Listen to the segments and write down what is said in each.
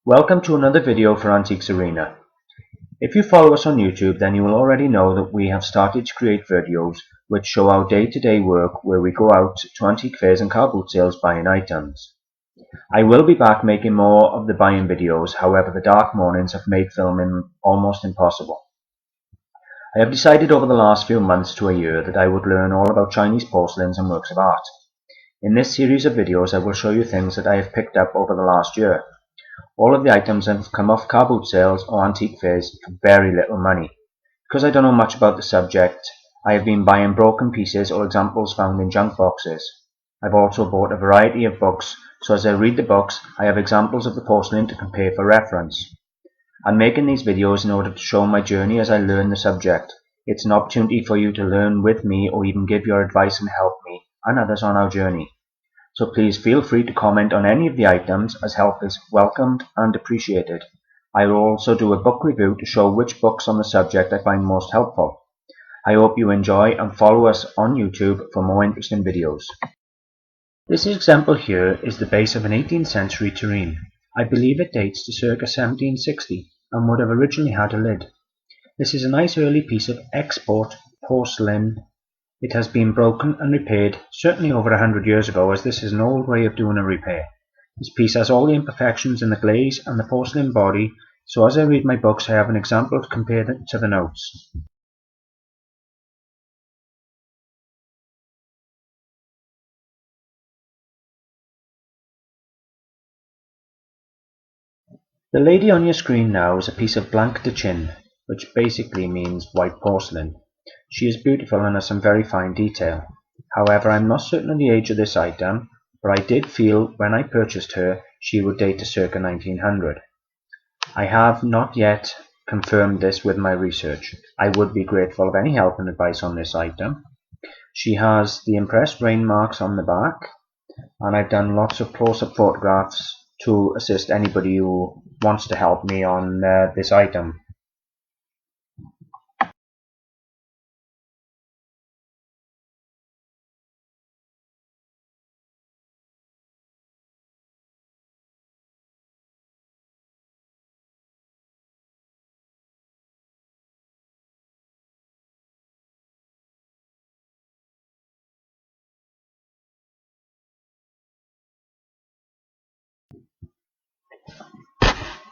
Welcome to another video for Antiques Arena. If you follow us on YouTube, then you will already know that we have started to create videos which show our day-to-day work where we go out to antique fairs and car boot sales buying items. I will be back making more of the buying videos, however the dark mornings have made filming almost impossible. I have decided over the last few months to a year that I would learn all about Chinese porcelains and works of art. In this series of videos I will show you things that I have picked up over the last year. All of the items have come off car boot sales or antique fairs for very little money. Because I don't know much about the subject, I have been buying broken pieces or examples found in junk boxes. I've also bought a variety of books, so as I read the books, I have examples of the porcelain to compare for reference. I'm making these videos in order to show my journey as I learn the subject. It's an opportunity for you to learn with me or even give your advice and help me and others on our journey. So please feel free to comment on any of the items, as help is welcomed and appreciated. I will also do a book review to show which books on the subject I find most helpful. I hope you enjoy and follow us on YouTube for more interesting videos. This example here is the base of an 18th century Tureen. I believe it dates to circa 1760 and would have originally had a lid. This is a nice early piece of export porcelain. It has been broken and repaired, certainly over 100 years ago, as this is an old way of doing a repair. This piece has all the imperfections in the glaze and the porcelain body, so as I read my books I have an example to compare to the notes. The lady on your screen now is a piece of Blanc de Chine, which basically means white porcelain. She is beautiful and has some very fine detail. However, I am not certain of the age of this item, but I did feel when I purchased her she would date to circa 1900. I have not yet confirmed this with my research. I would be grateful of any help and advice on this item. She has the impressed rain marks on the back, and I've done lots of close-up photographs to assist anybody who wants to help me on this item.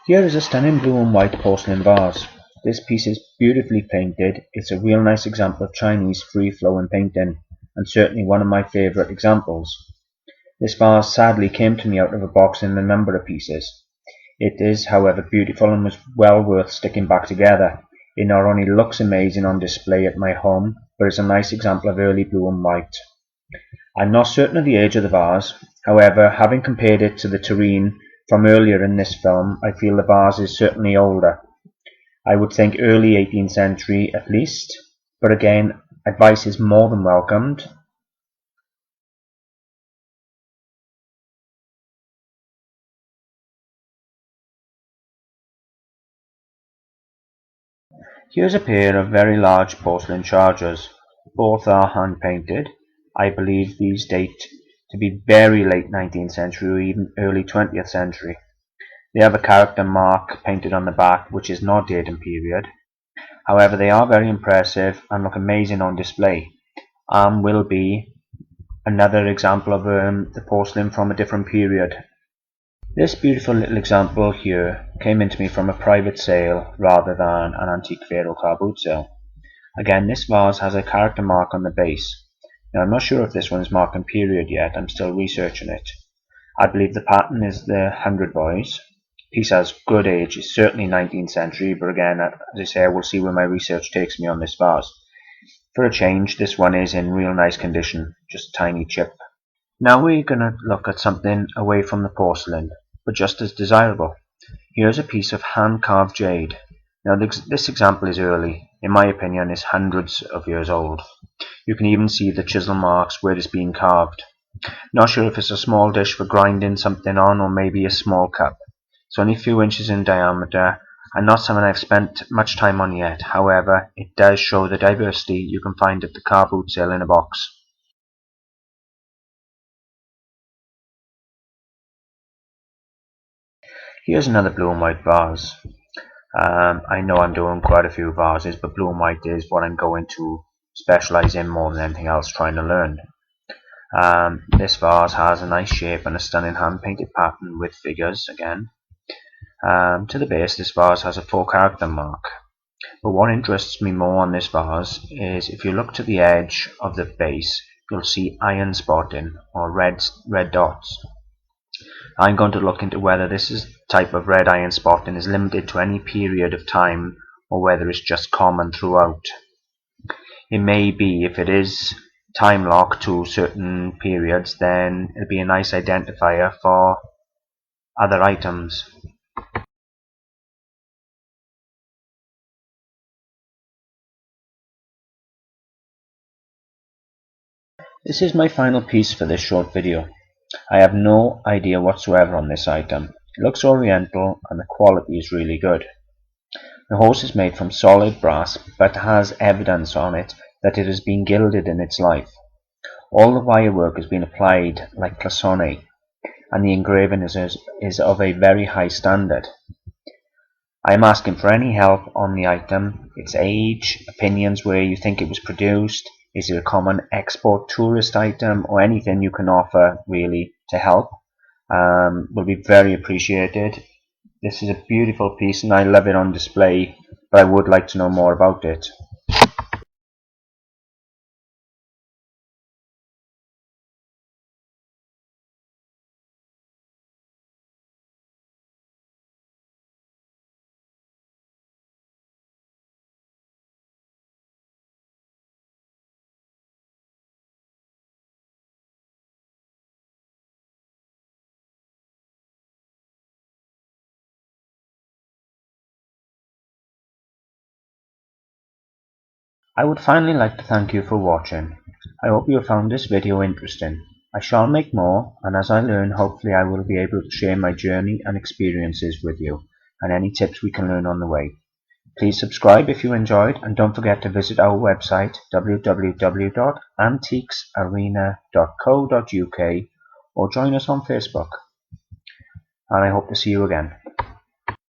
Here is a stunning blue and white porcelain vase. This piece is beautifully painted. It's a real nice example of Chinese free-flowing painting, and certainly one of my favourite examples. This vase sadly came to me out of a box in a number of pieces. It is, however, beautiful and was well worth sticking back together. It not only looks amazing on display at my home, but is a nice example of early blue and white. I'm not certain of the age of the vase. However, having compared it to the Tureen from earlier in this film, I feel the vase is certainly older. I would think early 18th century at least, but again, advice is more than welcomed. Here's a pair of very large porcelain chargers. Both are hand painted. I believe these date to be very late 19th century or even early 20th century. They have a character mark painted on the back, which is not dated period. However, they are very impressive and look amazing on display, and will be another example of the porcelain from a different period. This beautiful little example here came into me from a private sale rather than an antique fair or car boot sale. Again, this vase has a character mark on the base. Now, I'm not sure if this one's marked in period yet. I'm still researching it. I believe the pattern is the 100 Boys. Piece has good age. It's certainly 19th century, but again, as I say, I will see where my research takes me on this vase. For a change, this one is in real nice condition, just a tiny chip. Now we're going to look at something away from the porcelain, but just as desirable. Here's a piece of hand-carved jade. Now this example is early. In my opinion, it's hundreds of years old. You can even see the chisel marks where it's been carved. Not sure if it's a small dish for grinding something on or maybe a small cup. It's only a few inches in diameter and not something I've spent much time on yet. However, it does show the diversity you can find at the car boot sale in a box. Here's another blue and white vase. I know I'm doing quite a few vases, but blue and white is what I'm going to specialize in more than anything else, trying to learn. This vase has a nice shape and a stunning hand painted pattern with figures again. To the base, this vase has a 4-character mark. But what interests me more on this vase is if you look to the edge of the base, you'll see iron spotting or red dots. I'm going to look into whether this type of red iron spotting is limited to any period of time or whether it's just common throughout. It may be, if it is time locked to certain periods, then it'll be a nice identifier for other items. This is my final piece for this short video. I have no idea whatsoever on this item. It looks oriental and the quality is really good. The horse is made from solid brass but has evidence on it that it has been gilded in its life. All the wire work has been applied like cloisonné, and the engraving is of a very high standard. I am asking for any help on the item, its age, opinions where you think it was produced, is it a common export tourist item, or anything you can offer really to help. Will be very appreciated. This is a beautiful piece and I love it on display, but I would like to know more about it. I would finally like to thank you for watching. I hope you found this video interesting. I shall make more, and as I learn, hopefully I will be able to share my journey and experiences with you, and any tips we can learn on the way. Please subscribe if you enjoyed, and don't forget to visit our website www.antiquesarena.co.uk or join us on Facebook. And I hope to see you again.